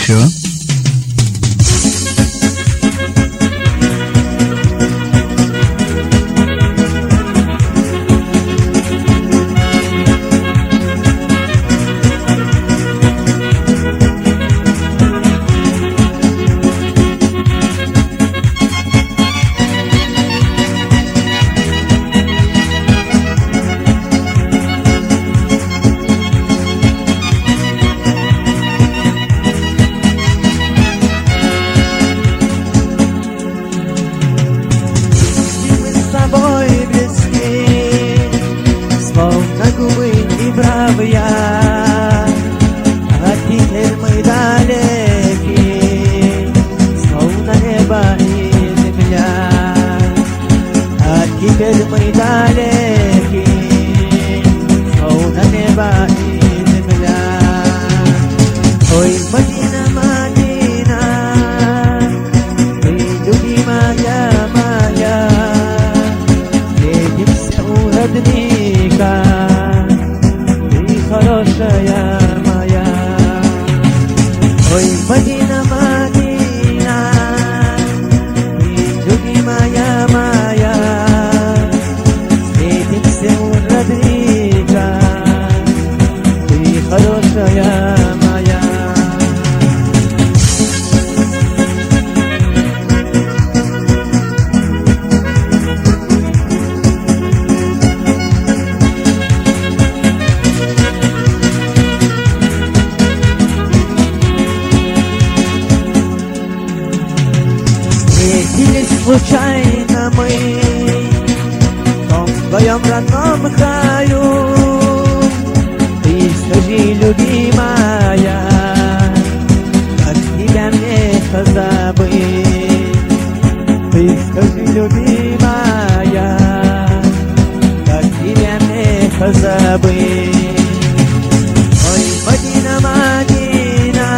еще? А теперь мы далеки, словно небо и земля. А теперь мы далеки, словно небо и земля. Ой, Мадина, Мадина, ты любимая моя, встретимся у родника. Хорошая моя, ой, Мадина, Мадина, ты любимая моя, встретимся у родника, ты хорошая моя. Встретились случайно мы в том твоем родном краю. Ты скажи, любимая, как тебя мне забыть? Ты скажи, любимая, как тебя мне забыть? Ой, Мадина, Мадина,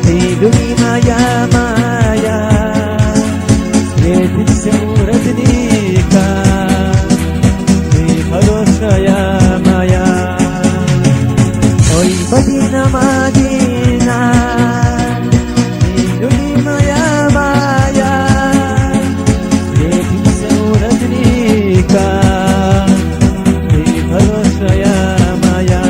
ты любимая моя, встретимся у родника, ты хорошая моя. Ой, Мадина, Мадина, ты любимая моя, встретимся у родника, ты хорошая моя.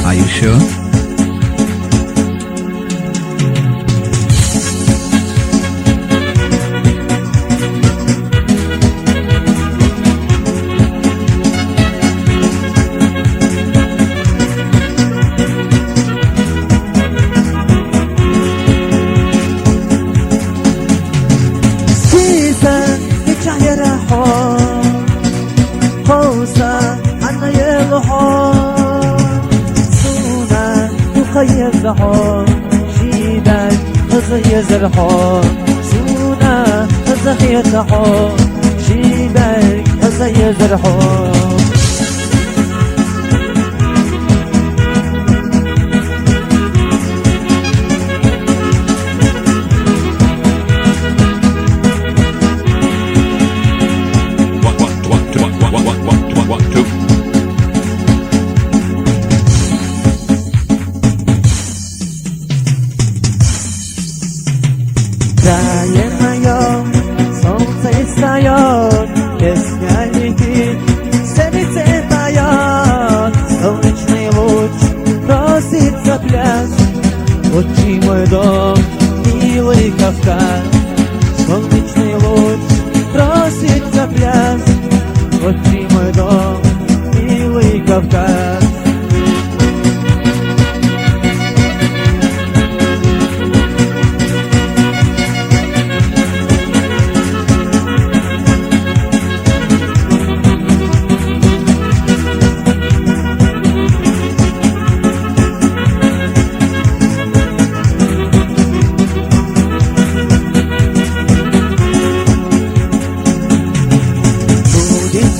Are you sure? سيسا نتشعر حور خوصة عنا يضحور خير زحور شيدان خزي زرحور سونا خزي زحور شيدان خزي زرحور Dajem moją, солнце встает, песня летит, сердце поет, солнечный луч просит за пляс. Отчий мой дом, милый Кавказ, солнечный луч просит за пляс. Отчий мой дом, милый Кавказ.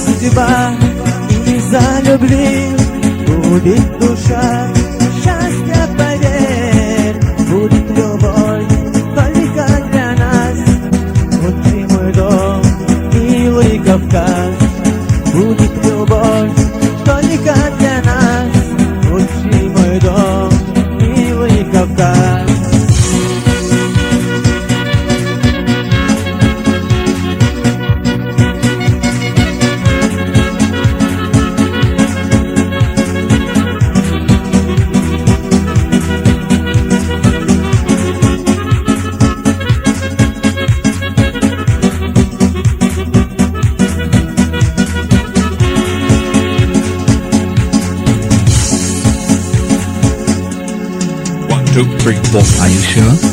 Судьба из-за любви Будет душа, счастье поверь, будет любовь только для нас. Вот ты мой дом, милый Кавказ, будет любовь только для нас. Вот ты мой дом, милый Кавказ. Two, three, four. Are you sure?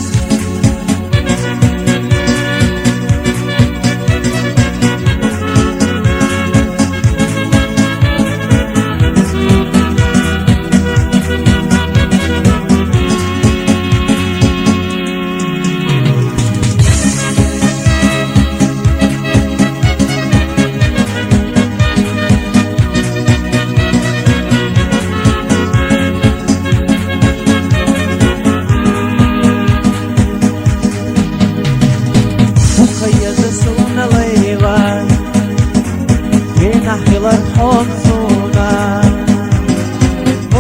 Nahkiler Homsuna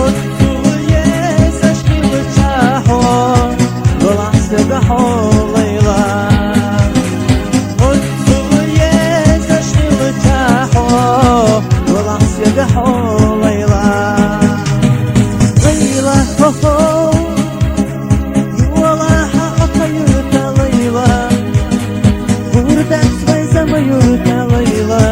Otsuye Sashkil Chaho Rolan Segaho Layla Otsuye Sashkil Chaho Rolan Segaho Layla Layla Ho Ho Yuvala Haqqa Yurta Layla Buradan Svayzama Yurta Layla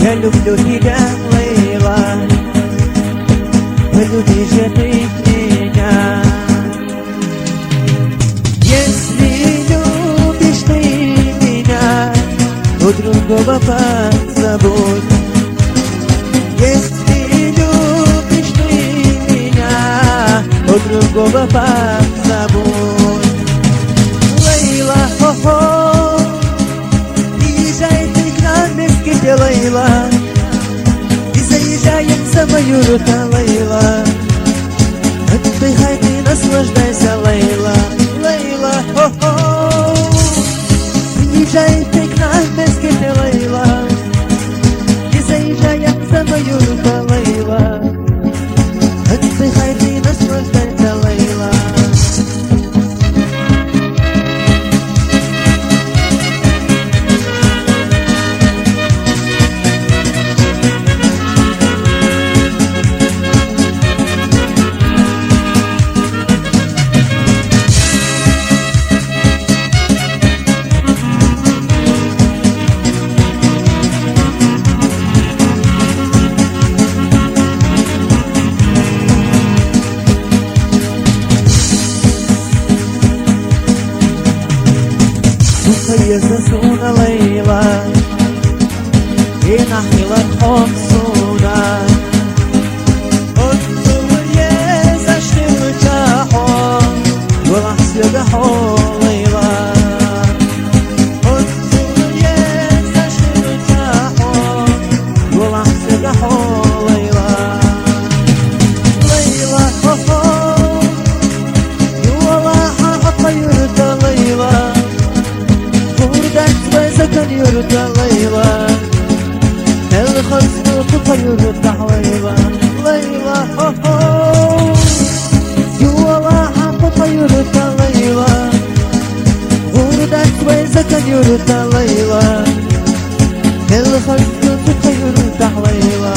Я люблю тебя, Лейла, полюби же ты меня. Если любишь ты меня, то другого позабудь. Если любишь ты меня, то другого позабудь. Лейла, хо-хо, езжай ты к нам вместе, Лейла, и заезжаем в самую руку, Лейла. Отдыхай ты, наслаждайся, Лейла, Лейла, хо-хо. Приезжай ты к нам вместе, Лейла, и заезжаем в самую руку, Лейла. Отдыхай ты, наслаждайся, Лейла. يزسون ليلا ينحي لكم سونا أنتم يزشتي وجاحون ولحسيقحون ليلا أنتم يزشتي وجاحون ولحسيقحون ليلا ليلا هو يولا حقا يرد ليلا سكن يرد ليلى الخصم قطع يرد ليلى ليلى هو يولا قطع يرد ليلى وردت وسكن يرد ليلى الخصم تطير تحويبة